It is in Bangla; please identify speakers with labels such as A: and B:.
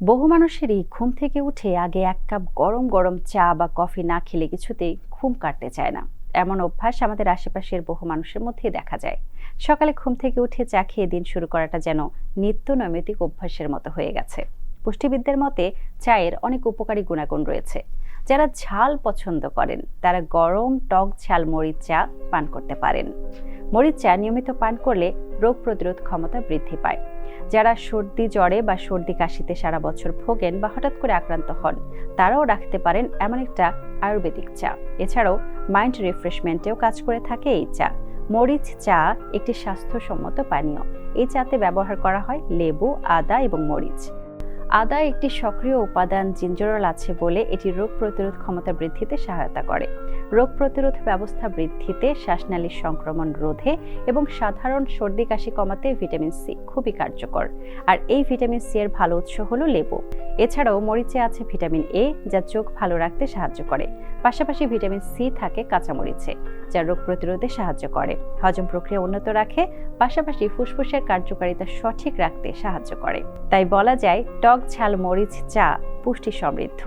A: বহু মানুষেরই ঘুম থেকে উঠে আগে এক কাপ গরম গরম চা বা কফি না খেলে কিছুতেই ঘুম কাটতে চায় না। এমন অভ্যাস আমাদের আশেপাশের বহু মানুষের মধ্যেই দেখা যায়। সকালে ঘুম থেকে উঠে চা খেয়ে দিন শুরু করাটা যেন নিত্য নৈমিত্তিক অভ্যাসের মতো হয়ে গেছে। পুষ্টিবিদদের মতে চায়ের অনেক উপকারী গুণাগুণ রয়েছে। যারা ঝাল পছন্দ করেন তারা গরম টক ঝাল মরিচ চা পান করতে পারেন। মরিচ চা নিয়মিত পান করলে রোগ প্রতিরোধ ক্ষমতা বৃদ্ধি পায়। যারা সর্দি জ্বরে বা সর্দি কাশিতে সারা বছর ভোগেন বা হঠাৎ করে আক্রান্ত হন তারাও রাখতে পারেন এমন একটা আয়ুর্বেদিক চা। এছাড়াও মাইন্ড রিফ্রেশমেন্টেও কাজ করে থাকে এই চা। মরিচ চা একটি স্বাস্থ্যসম্মত পানীয়। এই চাতে ব্যবহার করা হয় লেবু, আদা এবং মরিচ। আদা একটি সক্রিয় উপাদান জিঞ্জারল আছে বলে এটি রোগ প্রতিরোধ ক্ষমতা বৃদ্ধিতে সহায়তা করে। রোগ প্রতিরোধ ব্যবস্থা বৃদ্ধিতে, শ্বাসনালীর সংক্রমণ রোধে এবং সাধারণ সর্দি কাশি কমাতে ভিটামিন সি খুবই কার্যকর। আর এই ভিটামিন সি এর ভালো উৎস হলো লেবু। এছাড়াও মরিচে আছে ভিটামিন এ, যা চোখ ভালো রাখতে সাহায্য করে। পাশাপাশি ভিটামিন সি থাকে কাঁচামরিচে, যা রোগ প্রতিরোধে সাহায্য করে, হজম প্রক্রিয়া উন্নত রাখে, পাশাপাশি ফুসফুসের কার্যকারিতা সঠিক রাখতে সাহায্য করে। তাই বলা যায় টক ঝাল মরিচ চা পুষ্টি সমৃদ্ধ।